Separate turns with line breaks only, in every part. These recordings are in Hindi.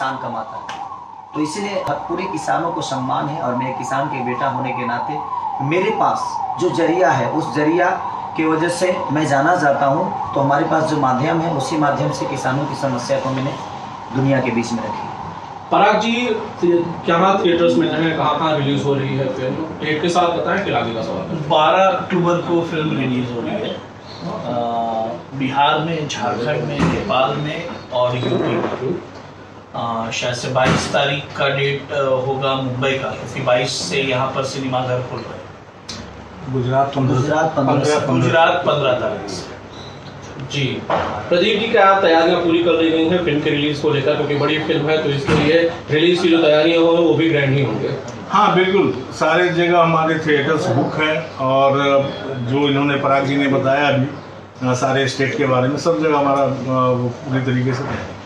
किसान कमाता है। तो इसीलिए पूरे किसानों को सम्मान है और मैं किसान के बेटा होने के नाते मेरे पास जो जरिया है उस जरिया की वजह से मैं जाना चाहता हूँ। तो हमारे पास जो माध्यम है उसी माध्यम से किसानों की समस्या को मैंने दुनिया के बीच में रखी।
पराग जी, क्या थिएटर्स में है, कहाँ रिलीज हो रही है फिल्म, डेट के साथ बताएं फिर आगे का सवाल।
12 अक्टूबर को फिल्म रिलीज हो रही है बिहार में, झारखंड में, नेपाल में और यूपी में। शायद से 22 तारीख का डेट होगा मुंबई का, क्योंकि 22 से यहाँ पर सिनेमा घर खुल रहे हैं।
गुजरात
15 तारीख से।
जी प्रदीप जी, क्या तैयारियां पूरी कर ली गई हैं फिल्म के रिलीज को लेकर, क्योंकि बड़ी फिल्म है तो इसके लिए रिलीज की जो तैयारियां हो वो भी ग्रैंड ही होंगे।
हाँ बिल्कुल, सारे जगह हमारे थिएटर्स बुक है और जो इन्होंने पराग जी ने बताया अभी सारे स्टेट के बारे में, सब जगह हमारा पूरी तरीके से है।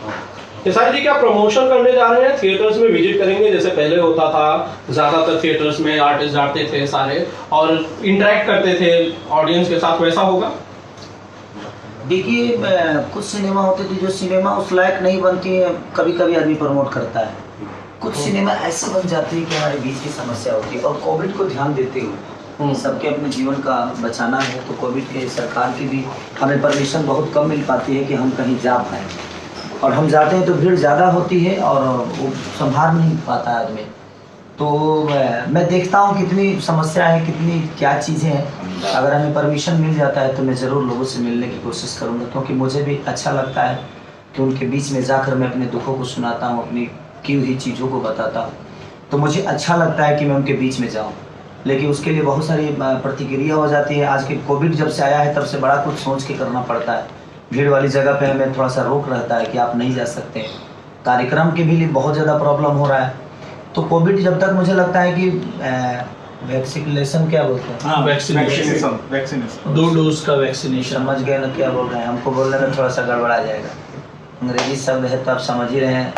खेसारी जी, क्या प्रमोशन करने जा रहे हैं, थिएटर्स में विजिट करेंगे जैसे पहले होता था, ज्यादातर थिएटर्स में आर्टिस्ट जाते थे सारे और इंटरेक्ट करते थे ऑडियंस के साथ, वैसा होगा?
देखिए, कुछ सिनेमा होते थे जो सिनेमा उस लायक नहीं बनती है, कभी कभी आदमी प्रमोट करता है। कुछ सिनेमा ऐसे बन जाते हैं कि हमारे बीच की समस्या होती है और कोविड को ध्यान देते हुए सबके अपने जीवन का बचाना है, तो कोविड के सरकार की भी हमें परमिशन बहुत कम मिल पाती है कि हम कहीं जा पाएँ, और हम जाते हैं तो भीड़ ज़्यादा होती है और वो संभाल नहीं पाता है आदमी। तो मैं देखता हूँ कितनी समस्या है, कितनी क्या चीज़ें हैं। अगर हमें परमिशन मिल जाता है तो मैं ज़रूर लोगों से मिलने की कोशिश करूँगा, क्योंकि मुझे भी अच्छा लगता है कि उनके बीच में जाकर मैं अपने दुखों को सुनाता हूँ, अपनी की हुई चीज़ों को बताता हूँ। तो मुझे अच्छा लगता है कि मैं उनके बीच में जाऊँ, लेकिन उसके लिए बहुत सारी प्रतिक्रिया हो जाती है। आज के कोविड जब से आया है तब से बड़ा कुछ सोच के करना पड़ता है। भीड़ वाली जगह पे हमें थोड़ा सा रोक रहता है कि आप नहीं जा सकते। कार्यक्रम के भी लिए बहुत ज़्यादा प्रॉब्लम हो रहा है। तो कोविड जब तक मुझे लगता है कि वैक्सीनेशन क्या बोलते हैं,
हाँ वैक्सीनेशन 2 डोज का वैक्सीनेशन।
समझ गए ना क्या बोल रहे हैं? हमको बोलने में थोड़ा सा गड़बड़ा जाएगा, अंग्रेजी शब्द है तो आप समझ ही रहे हैं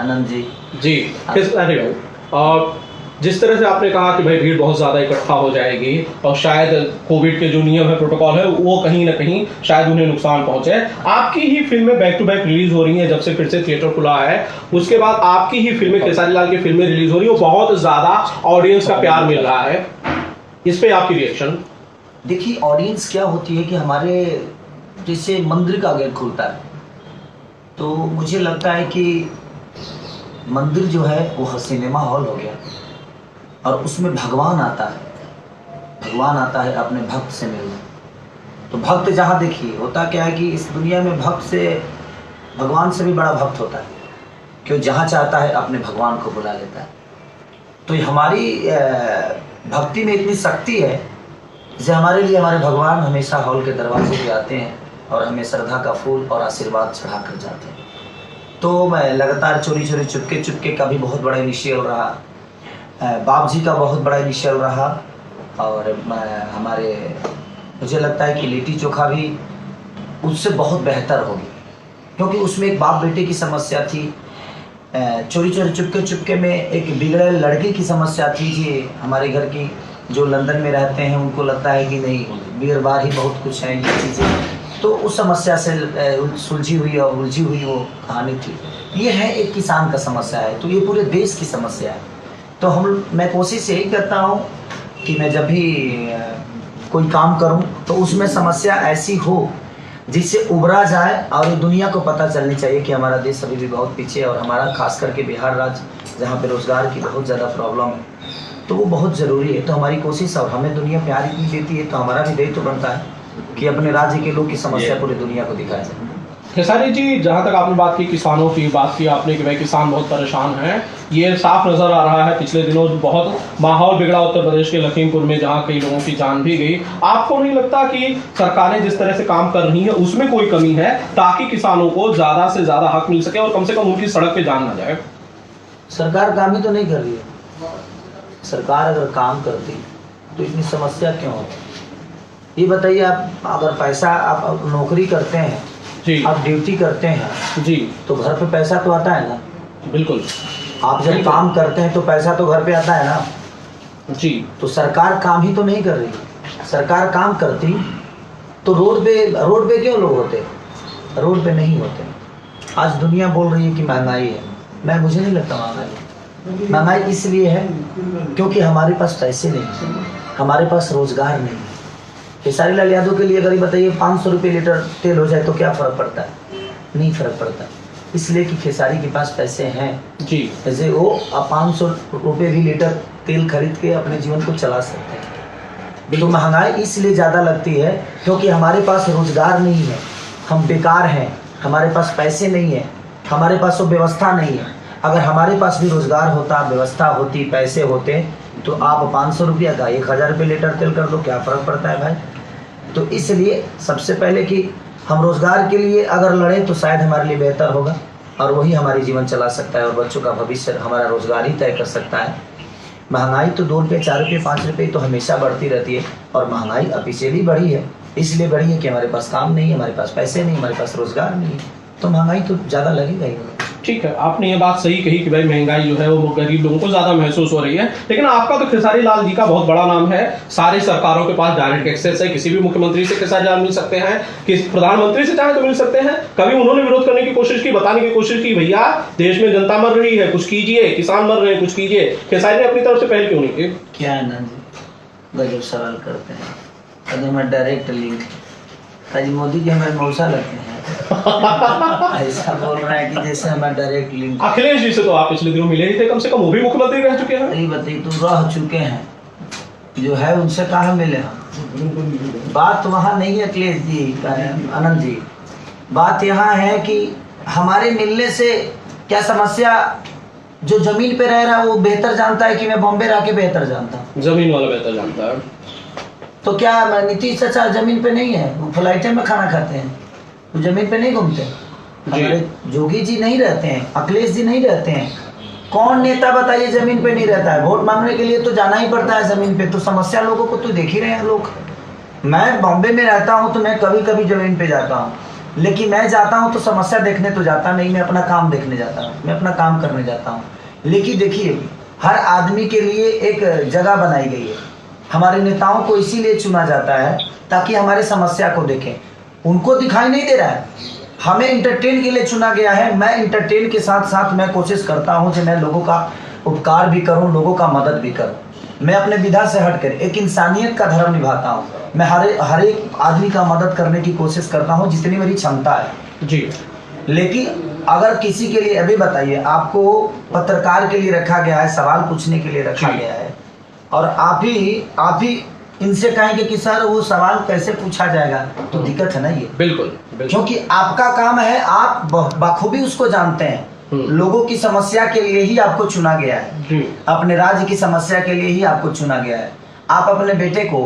आनंद जी।
जी अरे भाई, और जिस तरह से आपने कहा कि भाई भीड़ बहुत ज़्यादा इकट्ठा हो जाएगी और शायद कोविड के जो नियम है, प्रोटोकॉल है, वो कहीं ना कहीं शायद उन्हें नुकसान पहुंचे। आपकी ही फिल्में बैक टू बैक रिलीज हो रही हैं, जब से फिर से थिएटर खुला है उसके बाद आपकी ही फिल्में, खेसारी लाल की फिल्में रिलीज हो रही है, बहुत ज़्यादा ऑडियंस का प्यार मिल रहा है, इस पर आपकी रिएक्शन?
देखिए, ऑडियंस क्या होती है कि हमारे जैसे मंदिर का गेट खुलता है तो मुझे लगता है कि मंदिर जो है वो सिनेमा हॉल हो गया और उसमें भगवान आता है अपने भक्त से मिलने। तो भक्त जहाँ देखिए होता क्या है कि इस दुनिया में भक्त से, भगवान से भी बड़ा भक्त होता है, क्यों जहाँ चाहता है अपने भगवान को बुला लेता है। तो हमारी भक्ति में इतनी शक्ति है जैसे हमारे लिए हमारे भगवान हमेशा हॉल के दरवाजे पे आते हैं और हमें श्रद्धा का फूल और आशीर्वाद चढ़ा कर जाते हैं। तो मैं लगातार चोरी चुपके का भी बहुत बड़ा इनिशियल रहा, बाप जी का बहुत बड़ा इनिशियल रहा, और हमारे मुझे लगता है कि लिट्टी चोखा भी उससे बहुत बेहतर होगी, क्योंकि उसमें एक बाप बेटे की समस्या थी। चोरी चुपके में एक बिगड़े लड़के की समस्या थी जी। हमारे घर की जो लंदन में रहते हैं उनको लगता है कि नहीं, बिगड़ बार ही बहुत कुछ है ये चीज़ें, तो उस समस्या से सुलझी हुई और उलझी हुई वो कहानी थी। ये है एक किसान का समस्या है, तो ये पूरे देश की समस्या है। तो मैं कोशिश यही करता हूँ कि मैं जब भी कोई काम करूँ तो उसमें समस्या ऐसी हो जिससे उभरा जाए और ये दुनिया को पता चलनी चाहिए कि हमारा देश अभी भी बहुत पीछे है, और हमारा खास करके बिहार राज्य जहाँ पे रोजगार की बहुत ज़्यादा प्रॉब्लम है, तो वो बहुत ज़रूरी है। तो हमारी कोशिश, और हमें दुनिया प्यार इतनी देती है तो हमारा भी दायित्व बनता है कि अपने राज्य के लोग की समस्या पूरी दुनिया को दिखाया जाए।
खेसारी जी, जहाँ तक आपने बात की किसानों की, बात की आपने कि भाई किसान बहुत परेशान हैं, ये साफ नज़र आ रहा है। पिछले दिनों बहुत माहौल बिगड़ा उत्तर प्रदेश के लखीमपुर में, जहाँ कई लोगों की जान भी गई। आपको नहीं लगता कि सरकारें जिस तरह से काम कर रही हैं उसमें कोई कमी है, ताकि किसानों को ज़्यादा से ज़्यादा हक मिल सके और कम से कम उनकी सड़क पे जान ना जाए?
सरकार काम ही तो नहीं कर रही है। सरकार अगर काम करती तो इतनी समस्या क्यों होती? ये बताइए, आप अगर पैसा, आप नौकरी करते हैं
जी,
आप ड्यूटी करते हैं
जी,
तो घर पे पैसा तो आता है ना?
बिल्कुल।
आप जब काम करते हैं तो पैसा तो घर पे आता है ना?
जी।
तो सरकार काम ही तो नहीं कर रही। सरकार काम करती तो रोड पे क्यों लोग होते? रोड पे नहीं होते। आज दुनिया बोल रही है कि महंगाई है, मुझे नहीं लगता महंगाई इसलिए है क्योंकि हमारे पास पैसे नहीं है, हमारे पास रोजगार नहीं है। खेसारी लाल यादव के लिए अगर ये बताइए 500 रुपये लीटर तेल हो जाए तो क्या फ़र्क पड़ता है? नहीं फ़र्क पड़ता, इसलिए कि खेसारी के पास पैसे हैं
जी।
जैसे वो 500 रुपये भी लीटर तेल खरीद के अपने जीवन को चला सकते हैं। तो महंगाई इसलिए ज़्यादा लगती है क्योंकि हमारे पास रोजगार नहीं है, हम बेकार हैं, हमारे पास पैसे नहीं है, हमारे पास वो व्यवस्था नहीं है। अगर हमारे पास भी रोजगार होता, व्यवस्था होती, पैसे होते, तो आप 500 रुपया का 1000 रुपये लीटर तेल कर दो, क्या फ़र्क पड़ता है भाई? तो इसलिए सबसे पहले कि हम रोजगार के लिए अगर लड़ें तो शायद हमारे लिए बेहतर होगा और वही हमारी जीवन चला सकता है और बच्चों का भविष्य हमारा रोजगार ही तय कर सकता है। महंगाई तो 2 रुपये, 4 रुपये, 5 रुपये तो हमेशा बढ़ती रहती है और महंगाई ऑफिशियली बढ़ी है, इसलिए बढ़ी है कि हमारे पास काम नहीं है, हमारे पास पैसे नहीं, हमारे पास रोजगार नहीं है, तो महंगाई तो ज़्यादा लगेगा ही।
ठीक है, आपने ये बात सही कही कि भाई महंगाई जो है वो गरीब लोगों को ज़्यादा महसूस हो रही है, लेकिन आपका तो खेसारी लाल जी का बहुत बड़ा नाम है, सारी सरकारों के पास डायरेक्ट एक्सेस है, किसी भी मुख्यमंत्री से खेसारी लाल मिल सकते हैं, किसी प्रधानमंत्री से चाहे तो मिल सकते हैं। कभी उन्होंने विरोध करने की कोशिश की, बताने की कोशिश की भैया देश में जनता मर रही है, कुछ कीजिए, किसान मर रहे हैं, कुछ कीजिए, खेसारी ने अपनी तरफ से पहल क्यों नहीं की?
क्या है ना जी, गजब सवाल करते हैं, अगर मैं डायरेक्ट लिंक आज मोदी जी हमारे मौसा लगते हैं ऐसा बोल रहा है कि जैसे हमारे डायरेक्ट लिंक।
अखिलेश जी से तो आप पिछले दिनों मिले ही थे, कम से कम वो भी मुख्यमंत्री रह चुके हैं।
नहीं बताइए, तो रह चुके हैं, जो है उनसे कहाँ मिले हम? बात वहाँ नहीं है अखिलेश जी, आनंद जी, बात यहाँ है कि हमारे मिलने से क्या समस्या, जो जमीन पे रह रहा है वो बेहतर जानता है कि मैं बॉम्बे रह के बेहतर जानता हूँ।
जमीन वाला बेहतर जानता है।
तो क्या नीतीश चाचा जमीन पे नहीं है, वो फ्लाइटें में खाना खाते हैं, वो जमीन पे नहीं घूमते? हमारे जोगी जी नहीं रहते हैं, अखिलेश जी नहीं रहते हैं, कौन नेता बताइए जमीन पे नहीं रहता है? वोट मांगने के लिए तो जाना ही पड़ता है जमीन पे, तो समस्या लोगों को तो देख ही रहे हैं लोग। मैं बॉम्बे में रहता हूँ तो मैं कभी कभी जमीन पे जाता हूँ, लेकिन मैं जाता हूँ तो समस्या देखने तो जाता नहीं, मैं अपना काम देखने जाता हूँ, मैं अपना काम करने जाता हूँ। लेकिन देखिए, हर आदमी के लिए एक जगह बनाई गई है, हमारे नेताओं को इसीलिए चुना जाता है ताकि हमारे समस्या को देखें, उनको दिखाई नहीं दे रहा है, हमें इंटरटेन के लिए चुना गया है। मैं इंटरटेन के साथ साथ मैं कोशिश करता हूं कि मैं लोगों का उपकार भी करूं, लोगों का मदद भी करूं। मैं अपने विधा से हटकर एक इंसानियत का धर्म निभाता हूं, मैं हर एक आदमी का मदद करने की कोशिश करता हूं जितनी मेरी क्षमता है जी। लेकिन अगर किसी के लिए, अभी बताइए, आपको पत्रकार के लिए रखा गया है, सवाल पूछने के लिए रखा गया है, और आप ही इनसे कहेंगे कि सर वो सवाल कैसे पूछा जाएगा, तो दिक्कत है ना ये। बिल्कुल। क्योंकि आपका काम है, आप बखूबी उसको जानते हैं, लोगों की समस्या के लिए ही आपको चुना गया है, अपने राज्य की समस्या के लिए ही आपको चुना गया है। आप अपने बेटे को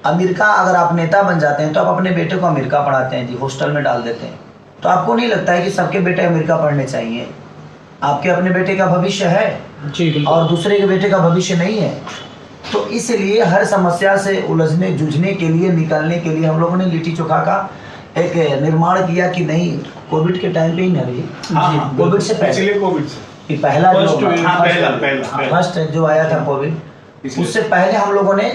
अमेरिका, अगर आप नेता बन जाते हैं तो आप अपने बेटे को अमेरिका पढ़ाते हैं जी, हॉस्टल में डाल देते हैं, तो आपको नहीं लगता है कि सबके बेटे अमेरिका पढ़ने चाहिए? आपके अपने बेटे का भविष्य है जी, और दूसरे के बेटे का भविष्य नहीं है। तो इसलिए हर समस्या से उलझने, जूझने के लिए, निकलने के लिए हम लोगों ने लिट्टी चोखा का एक निर्माण किया कि नहीं, कोविड के टाइम पे ही ना भी, कोविड से पहले, कोविड से पहला फर्स्ट जो आया था कोविड, उससे पहले हम लोगों ने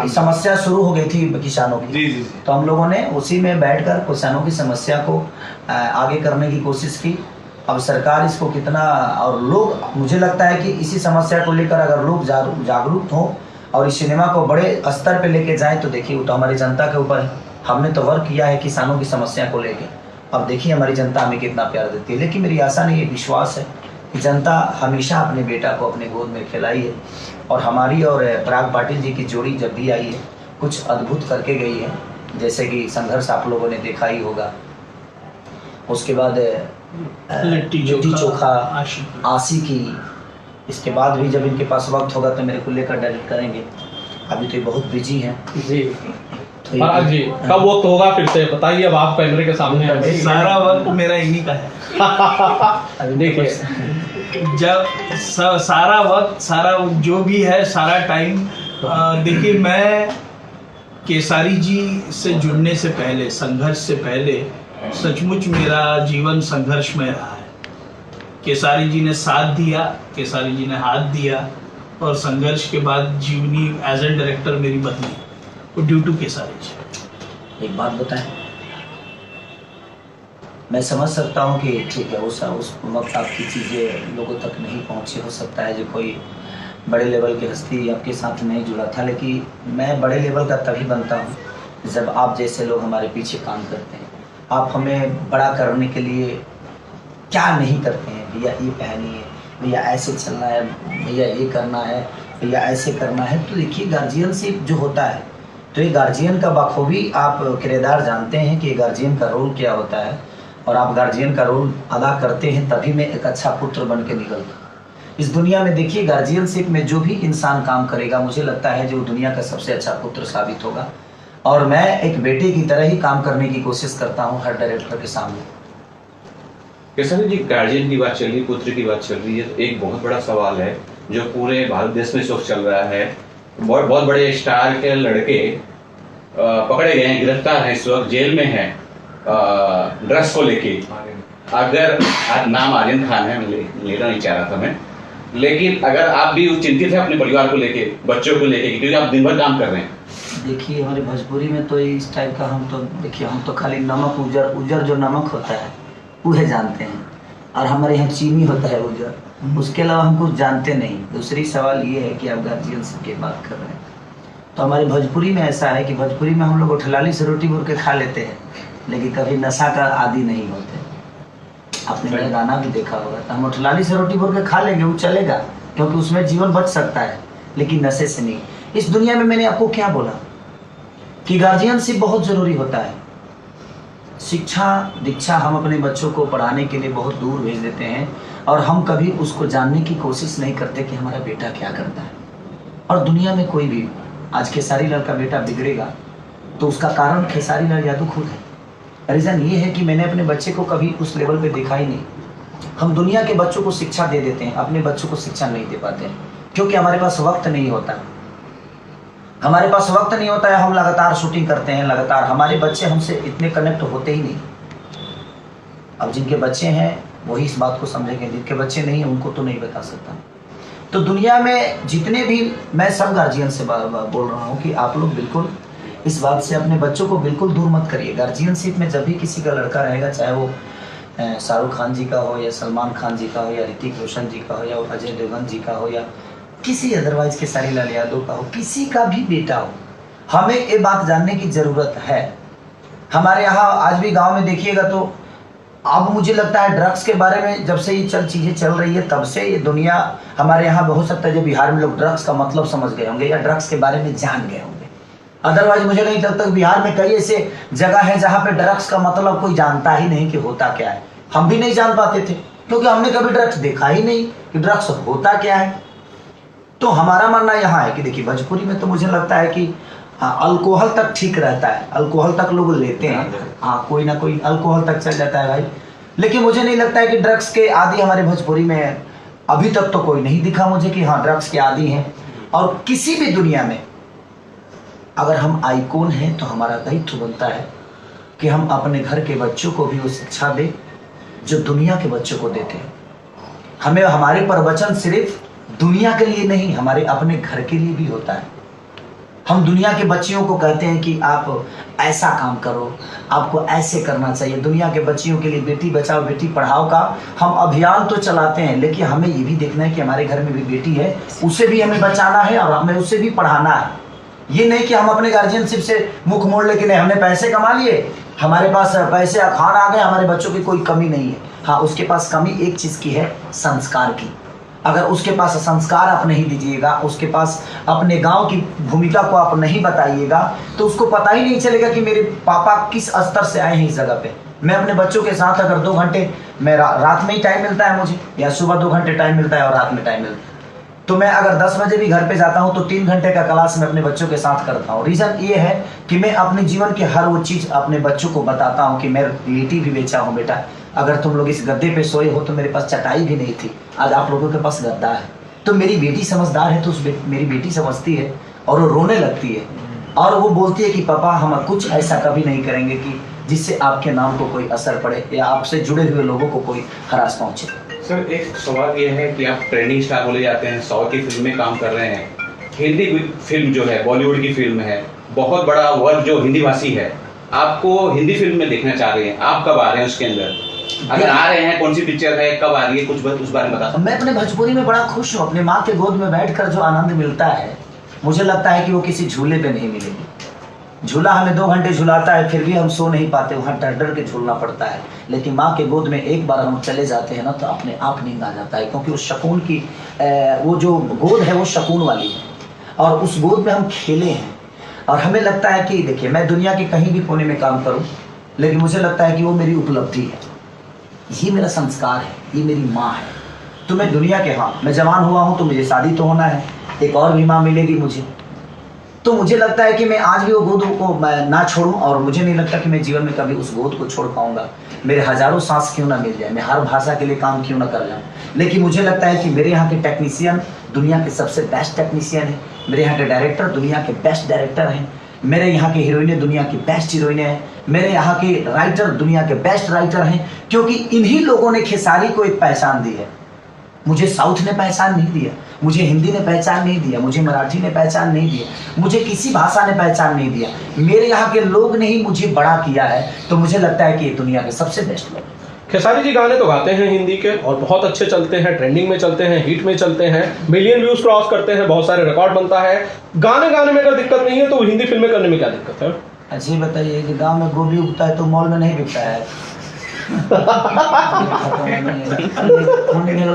समस्या शुरू हो गई थी किसानों की, तो हम लोगों ने उसी में बैठकर किसानों की समस्या को आगे करने की कोशिश की। अब सरकार इसको कितना, और लोग, मुझे लगता है कि इसी समस्या को लेकर अगर लोग जागरूक हों और इस सिनेमा को बड़े स्तर पे लेके जाएं तो देखिए, वो तो हमारी जनता के ऊपर है। हमने तो वर्क किया है किसानों की समस्या को लेके, अब देखिए हमारी जनता हमें कितना प्यार देती है। लेकिन मेरी आशा नहीं है, विश्वास है कि जनता हमेशा अपने बेटा को अपने गोद में खिलाई है, और हमारी और पराग पाटिल जी की जोड़ी जब भी आई है कुछ अद्भुत करके गई है, जैसे कि संघर्ष आप लोगों ने देखा ही होगा, उसके बाद लिट्टी चोखा, आशिकी, इसके बाद भी जब इनके पास वक्त होगा तो मेरे को लेकर डायरेक्ट करेंगे। अभी तो ये बहुत बिजी हैं
जी। तो जी कब वक्त होगा फिर से बताइए, अब आप कैमरे के सामने हैं।
सारा वक्त मेरा इन्हीं का है।
देखिए,
जब सारा वक्त, सारा जो भी है, सारा टाइम, देखिए मैं केसारी जी से जुड़ने से पहले, संघर्ष से पहले, सचमुच मेरा जीवन संघर्ष में रहा है। केसारी जी ने साथ दिया, केसारी जी ने हाथ दिया, और संघर्ष के बाद जीवनी एज ए डायरेक्टर मेरी बदली, वो ड्यू टू केसारी जी।
एक बात बताएं, मैं समझ सकता हूँ कि ठीक है उस वक्त आपकी चीज़ें लोगों तक नहीं पहुँची, हो सकता है जो कोई बड़े लेवल की हस्ती आपके साथ नहीं जुड़ा था, लेकिन मैं बड़े लेवल का तभी बनता हूँ जब आप जैसे लोग हमारे पीछे काम करते हैं। आप हमें बड़ा करने के लिए क्या नहीं करते हैं, भैया ये पहनिए, भैया ऐसे चलना है, भैया ये करना है, भैया ऐसे करना है। तो देखिए गार्जियनशिप जो होता है, तो ये गार्जियन का बखूबी आप किरदार जानते हैं कि गार्जियन का रोल क्या होता है, और आप गार्जियन का रोल अदा करते हैं तभी मैं एक अच्छा पुत्र बन के निकलता हूँ इस दुनिया में। देखिए गार्जियनशिप में जो भी इंसान काम करेगा, मुझे लगता है जो दुनिया का सबसे अच्छा पुत्र साबित होगा, और मैं एक बेटे की तरह ही काम करने की कोशिश करता हूँ हर डायरेक्टर के सामने।
किशन जी, गार्जियन की बात चल रही, पुत्र की बात चल रही है, तो एक बहुत बड़ा सवाल है जो पूरे भारत देश में शोक चल रहा है। बहुत बड़े स्टार के लड़के पकड़े गए हैं, गिरफ्तार हैं, इस वक्त जेल में हैं ड्रग्स को लेके। अगर आज नाम आर्यन खान है, लेना नहीं चाह रहा था मैं, लेकिन अगर आप भी चिंतित हैं अपने परिवार को लेके, बच्चों को लेके, क्योंकि आप दिन भर काम कर रहे हैं।
देखिए हमारे भोजपुरी में तो इस टाइप का हम तो खाली नमक उजर जो नमक होता है वह जानते हैं, और हमारे यहाँ चीनी होता है उजर, उसके अलावा हम कुछ जानते नहीं। दूसरी सवाल ये है कि आप गार्जियन की बात कर रहे हैं, तो हमारे भोजपुरी में ऐसा है कि भोजपुरी में हम लोग उठलाली से रोटी भून के खा लेते हैं, लेकिन कभी नशा का आदी नहीं होते। आपने मेरा गाना भी देखा होगा, तो हम उठलाली से रोटी भून के खा लेंगे, वो चलेगा क्योंकि उसमें जीवन बच सकता है, लेकिन नशे से नहीं। इस दुनिया में मैंने आपको क्या बोला कि गार्जियनशिप बहुत ज़रूरी होता है। शिक्षा दीक्षा हम अपने बच्चों को पढ़ाने के लिए बहुत दूर भेज देते हैं, और हम कभी उसको जानने की कोशिश नहीं करते कि हमारा बेटा क्या करता है। और दुनिया में कोई भी आज खेसारी लाल का बेटा बिगड़ेगा तो उसका कारण खेसारी लाल यादव खुद है। रीज़न ये है कि मैंने अपने बच्चे को कभी उस लेवल पे देखा ही नहीं। हम दुनिया के बच्चों को शिक्षा दे देते हैं, अपने बच्चों को शिक्षा नहीं दे पाते हैं, क्योंकि हमारे पास वक्त नहीं होता। हमारे पास वक्त नहीं होता है, हम लगातार शूटिंग करते हैं, लगातार हमारे बच्चे हमसे इतने कनेक्ट होते ही नहीं। अब जिनके बच्चे हैं वही इस बात को समझेंगे, जिनके बच्चे नहीं हैं उनको तो नहीं बता सकता। तो दुनिया में जितने भी, मैं सब गार्जियन से बोल रहा हूँ कि आप लोग बिल्कुल इस बात से अपने बच्चों को बिल्कुल दूर मत करिए। गार्जियनशिप में जब भी किसी का लड़का रहेगा, चाहे वो शाहरुख खान जी का हो, या सलमान खान जी का हो, या ऋतिक रोशन जी का हो, या अजय देवगन जी का हो, या किसी अदरवाइज खेसारी लाल यादव का हो, किसी का भी बेटा हो, हमें ये बात जानने की ज़रूरत है। हमारे यहाँ आज भी गांव में देखिएगा तो अब मुझे लगता है ड्रग्स के बारे में जब से ये चीज़ें चल रही है, तब से ये दुनिया हमारे यहाँ हो सकता है जो बिहार में लोग ड्रग्स का मतलब समझ गए होंगे, या ड्रग्स के बारे में जान गए होंगे। अदरवाइज मुझे नहीं लगता बिहार में कई ऐसे जगह है जहाँ पे ड्रग्स का मतलब कोई जानता ही नहीं कि होता क्या है। हम भी नहीं जान पाते थे क्योंकि हमने कभी ड्रग्स देखा ही नहीं कि ड्रग्स होता क्या है। तो हमारा मानना यहाँ है कि देखिए भोजपुरी में तो मुझे लगता है कि अल्कोहल तक ठीक रहता है, अल्कोहल तक लोग लेते हैं, हाँ कोई ना कोई अल्कोहल तक चल जाता है भाई, लेकिन मुझे नहीं लगता है कि ड्रग्स के आदी हमारे भोजपुरी में अभी तक तो कोई नहीं दिखा मुझे कि हाँ ड्रग्स के आदी हैं। और किसी भी दुनिया में अगर हम आइकॉन हैं तो हमारा दायित्व बनता है कि हम अपने घर के बच्चों को भी वो शिक्षा दें जो दुनिया के बच्चों को देते हैं। हमें हमारे प्रवचन सिर्फ दुनिया के लिए नहीं, हमारे अपने घर के लिए भी होता है। हम दुनिया के बच्चियों को कहते हैं कि आप ऐसा काम करो, आपको ऐसे करना चाहिए। दुनिया के बच्चियों के लिए बेटी बचाओ बेटी पढ़ाओ का हम अभियान तो चलाते हैं, लेकिन हमें ये भी देखना है कि हमारे घर में भी बेटी है, उसे भी हमें बचाना है और हमें उसे भी पढ़ाना है। ये नहीं कि हम अपने गार्जियनशिप से मुख मोड़ लेके नहीं, हमने पैसे कमा लिए, हमारे पास पैसे अखान आ गए, हमारे बच्चों की कोई कमी नहीं है। हाँ उसके पास कमी एक चीज़ की है, संस्कार की। अगर उसके पास संस्कार आप नहीं दीजिएगा, उसके पास अपने गांव की भूमिका को आप नहीं बताइएगा, तो उसको पता ही नहीं चलेगा कि मेरे पापा किस स्तर से आए हैं इस जगह पे। मैं अपने बच्चों के साथ अगर 2 घंटे मैं रात में ही टाइम मिलता है मुझे, या सुबह 2 घंटे टाइम मिलता है और रात में टाइम मिलता है, तो मैं अगर 10 बजे भी घर पे जाता हूँ तो 3 घंटे का क्लास मैं अपने बच्चों के साथ करता हूँ। रीज़न ये है कि मैं अपने जीवन के हर वो चीज़ अपने बच्चों को बताता हूँ कि मैं लिट्टी भी बेचा हूँ बेटा, अगर तुम लोग इस गद्दे पे सोए हो तो मेरे पास चटाई भी नहीं थी, आज आप लोगों के पास गद्दा है। तो मेरी बेटी समझदार है, तो मेरी बेटी समझती है और वो रोने लगती है और वो बोलती है कि पापा हम कुछ ऐसा कभी नहीं करेंगे कि जिससे आपके नाम को कोई असर पड़े या आपसे जुड़े हुए लोगों को कोई हरास पहुँचे।
सर एक सवाल ये है कि आप ट्रेंडिंग स्टार बोले जाते हैं, 100 की फिल्म में काम कर रहे हैं, हिंदी फिल्म जो है बॉलीवुड की फिल्म है, बहुत बड़ा वर्ग जो हिंदी भाषी है आपको हिंदी फिल्म में देखना चाह रहे हैं, आप कब आ रहे हैं उसके अंदर? अगर आ रहे हैं, कौन सी पिक्चर है, कब आ रही है, कुछ उस बारे में बता सकते
मैं अपने भोजपुरी में बड़ा खुश हूँ। अपनी माँ के गोद में बैठकर जो आनंद मिलता है, मुझे लगता है कि वो किसी झूले पे नहीं मिलेगी। झूला हमें 2 घंटे झुलाता है, फिर भी हम सो नहीं पाते, वहाँ डर डर के झूलना पड़ता है। लेकिन माँ के गोद में एक बार हम चले जाते हैं ना, तो अपने आप नींद आ जाता है, क्योंकि उस सुकून की वो जो गोद है वो सुकून वाली है, और उस गोद में हम खेले हैं। और हमें लगता है कि देखिए, मैं दुनिया के कहीं भी कोने में काम करूं, लेकिन मुझे लगता है कि वो मेरी उपलब्धि है, ये मेरा संस्कार है, ये मेरी माँ है। तो मैं दुनिया के, हाँ मैं जवान हुआ हूँ तो मुझे शादी तो होना है, एक और भी माँ मिलेगी मुझे। तो मुझे लगता है कि मैं आज भी वो गोद को मैं ना छोड़ूं, और मुझे नहीं लगता कि मैं जीवन में कभी उस गोद को छोड़ पाऊंगा। मेरे हजारों सांस क्यों ना मिल जाए, मैं हर भाषा के लिए काम क्यों ना कर जाऊँ, लेकिन मुझे लगता है कि मेरे यहाँ के टेक्नीशियन दुनिया के सबसे बेस्ट टेक्नीशियन हैं, मेरे यहाँ के डायरेक्टर दुनिया के बेस्ट डायरेक्टर हैं, मेरे यहाँ के हीरोइनें दुनिया की बेस्ट हीरोइनें हैं, मेरे यहाँ के राइटर दुनिया के बेस्ट राइटर हैं, क्योंकि इन्हीं लोगों ने खेसारी को एक पहचान दी है। मुझे साउथ ने पहचान नहीं दिया, मुझे हिंदी ने पहचान नहीं दिया, मुझे मराठी ने पहचान नहीं दिया, मुझे किसी भाषा ने पहचान नहीं दिया, मेरे यहाँ के लोग ने ही मुझे बड़ा किया है। तो मुझे लगता है कि ये दुनिया के सबसे बेस्ट लोग।
खेसारी जी गाने तो गाते हैं हिंदी के, और बहुत अच्छे चलते हैं, ट्रेंडिंग में चलते हैं, हिट में चलते हैं, मिलियन व्यूज क्रॉस करते हैं, बहुत सारे रिकॉर्ड बनता है। गाने में अगर दिक्कत नहीं है तो हिंदी फिल्में करने में क्या दिक्कत है?
अच्छी बताइए कि गांव में गोभी उगता है तो मॉल में नहीं बिकता है।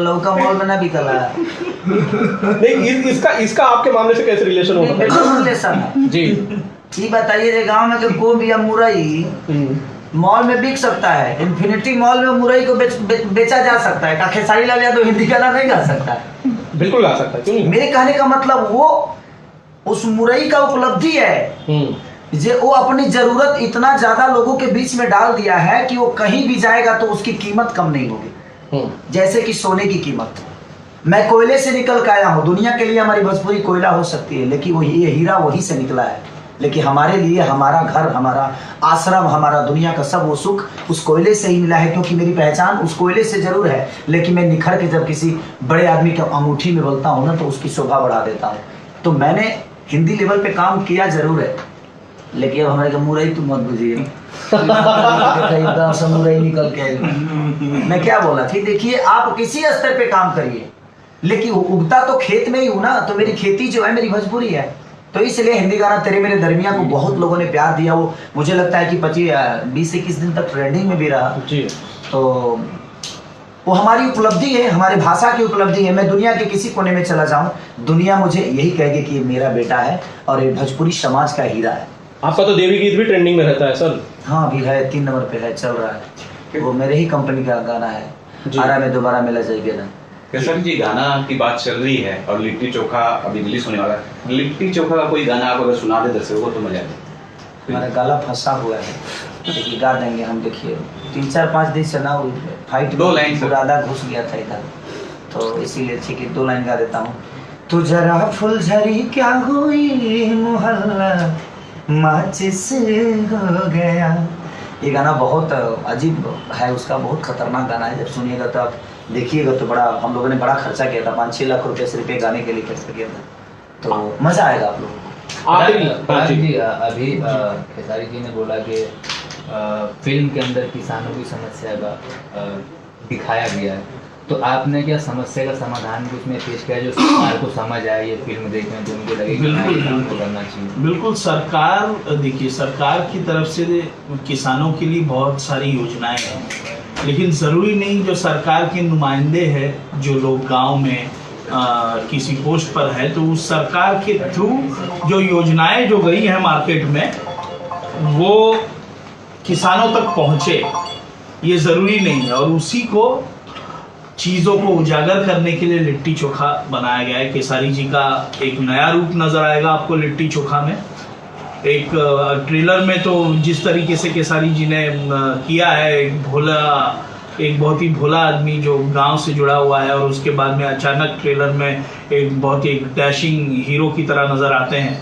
लौका मॉल में ना बिकला है।
नहीं, इसका आपके मामले से कैसे रिलेशन होगा?
रिलेशन है जी। ये बताइए, गांव में गोभी या मुरई मॉल में बिक सकता है, इन्फिनिटी मॉल में मुरई को बेचा जा सकता है, क्या खेसारी लाल यादव हिंदी गाना नहीं गा सकता है?
बिल्कुल गा सकता है, क्यों नहीं?
मेरे कहने का मतलब वो उस मुरई का उपलब्धि है जे वो अपनी जरूरत इतना ज्यादा लोगों के बीच में डाल दिया है कि वो कहीं भी जाएगा तो उसकी कीमत कम नहीं होगी। जैसे कि सोने की कीमत, मैं कोयले से निकल के आया हूँ। दुनिया के लिए हमारी भोजपुरी कोयला हो सकती है, लेकिन वही ये हीरा वही से निकला है। लेकिन हमारे लिए हमारा घर, हमारा आश्रम, हमारा दुनिया का सब वो सुख उस कोयले से ही मिला है। क्योंकि मेरी पहचान उस कोयले से जरूर है, लेकिन मैं निखर के जब किसी बड़े आदमी के अंगूठी में बोलता हूँ ना, तो उसकी शोभा बढ़ा देता हूँ। तो मैंने हिंदी लेवल पे काम किया जरूर है, लेकिन अब हमारे मुरई तुम मत बुझिए। मुरई निकल के मैं क्या बोला थी, देखिए आप किसी स्तर पे काम करिए, लेकिन उगता तो खेत में ही हूँ ना। तो मेरी खेती जो है मेरी भोजपुरी है, तो इसलिए हिंदी गाना तेरे मेरे दरमिया को बहुत लोगों ने प्यार दिया। वो मुझे लगता है कि 20-21 दिन तक ट्रेंडिंग में भी रहा जी। तो वो हमारी उपलब्धि है, हमारी भाषा की उपलब्धि है। मैं दुनिया के किसी कोने में चला जाऊं, दुनिया मुझे यही कहेगी कि मेरा बेटा है और ये भोजपुरी समाज का हीरा है।
आपका तो देवी गीत भी ट्रेंडिंग में रहता है सर?
हाँ, अभी है 3 नंबर पे है, चल रहा है। वो मेरे ही कंपनी का गाना है, आरा में दोबारा मिला जाएगा ना।
केसरी जी, गाना की बात चल रही है और लिट्टी चोखा अभी रिलीज होने वाला है। लिट्टी चोखा का कोई गाना आप अगर सुना दे दर्शकों को तो मजा आए।
हमारा गला फंसा हुआ है, देखिए गा देंगे हम। देखिए 3-4-5 दिन से ना फाइट
2 लाइन
राधा घुस गया था इधर, तो इसीलिए ठीक है 2 लाइन गा देता हूँ। तू जरा फुलझड़ी क्या हुई मोहल्ला माचिस हो गया। ये गाना बहुत अजीब है, उसका बहुत खतरनाक गाना है। जब सुनिएगा तो आप देखिएगा तो बड़ा, हम लोगों ने बड़ा खर्चा किया था, 5-6 लाख रुपए सिर्फ गाने के लिए खर्च किया था। तो मजा आएगा आप लोगों को।
अभी खेसारी जी ने बोला कि फिल्म के अंदर किसानों की समस्या का दिखाया गया है, तो आपने क्या समस्या का समाधान भी उसमें पेश किया जो सरकार को समझ आए, ये फिल्म देखने तो उनको लगे कि काम करना चाहिए?
बिल्कुल। सरकार, देखिए सरकार की तरफ से किसानों के लिए बहुत सारी योजनाएं हैं, लेकिन ज़रूरी नहीं जो सरकार के नुमाइंदे हैं, जो लोग गांव में किसी पोस्ट पर है, तो उस सरकार के थ्रू जो योजनाएं जो गई हैं मार्केट में वो किसानों तक पहुंचे, ये ज़रूरी नहीं है। और उसी को चीज़ों को उजागर करने के लिए लिट्टी चोखा बनाया गया है। केसारी जी का एक नया रूप नज़र आएगा आपको लिट्टी चोखा में। एक ट्रेलर में तो जिस तरीके से केसारी जी ने किया है, एक बहुत ही भोला आदमी जो गांव से जुड़ा हुआ है, और उसके बाद में अचानक ट्रेलर में एक बहुत ही डैशिंग हीरो की तरह नज़र आते हैं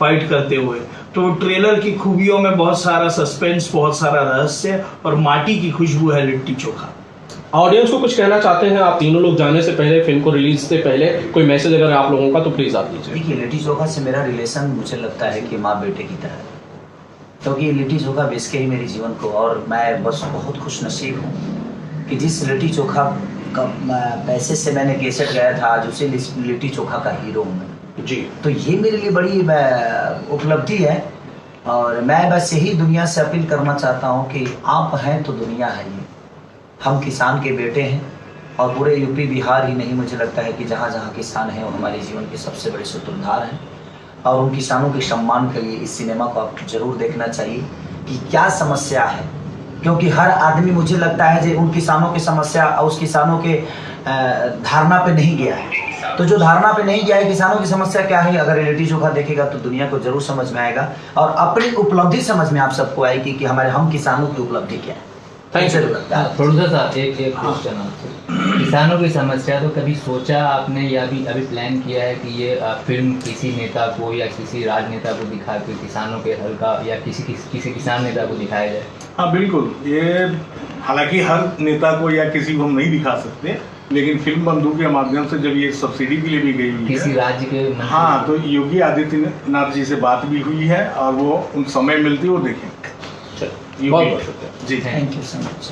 फाइट करते हुए। तो ट्रेलर की खूबियों में बहुत सारा सस्पेंस, बहुत सारा रहस्य और माटी की खुशबू है लिट्टी चोखा।
ऑडियंस को कुछ कहना चाहते हैं आप तीनों लोग जाने से पहले, फिल्म को रिलीज से पहले कोई मैसेज अगर आप लोगों का तो प्लीज आप दीजिए।
देखिए लिट्टी चोखा से मेरा रिलेशन मुझे लगता है कि माँ बेटे की तरह है। क्योंकि ये लिट्टी चोखा बेच के ही मेरे जीवन को, और मैं बस बहुत खुश नसीब हूँ कि जिस लिट्टी चोखा का पैसे से मैंने केसट गाया था, आज उसी लिट्टी चोखा का हीरो हूँ मैं।
जी।
तो ये मेरे लिए बड़ी उपलब्धि है, और मैं बस यही दुनिया से अपील करना चाहता हूँ कि आप हैं तो दुनिया है। ये हम किसान के बेटे हैं, और पूरे यूपी बिहार ही नहीं, मुझे लगता है कि जहाँ जहाँ किसान हैं वो हमारे जीवन के सबसे बड़े सूत्रधार हैं, और उन किसानों के सम्मान के लिए इस सिनेमा को आप जरूर देखना चाहिए कि क्या समस्या है, क्योंकि हर आदमी मुझे लगता है जो उन किसानों की समस्या और उस किसानों के धारणा पे नहीं गया है। तो जो धारणा पे नहीं गया है किसानों की समस्या क्या है, अगर लिट्टी चोखा देखेगा तो दुनिया को जरूर समझ में आएगा, और अपनी उपलब्धि समझ में आप सबको आएगी कि हमारे हम किसानों की उपलब्धि क्या है।
Thank you.
थोड़ा सा एक क्वेश्चन आपसे, किसानों की समस्या तो कभी सोचा आपने या अभी प्लान किया है कि ये फिल्म किसी नेता को या किसी राजनेता को दिखा के किसानों के हल का, या किसी किसान नेता को दिखाया जाए?
हाँ बिल्कुल, ये हालांकि हर नेता को या किसी को हम नहीं दिखा सकते, लेकिन फिल्म बंधु के माध्यम से जब ये सब्सिडी के लिए भी गई हुई
किसी
है,
राज्य के
हाँ, तो योगी आदित्यनाथ जी से बात भी हुई है, और वो उन समय मिलती है वो देखें।
बहुत बहुत शुक्रिया
जी।
Thank you so much.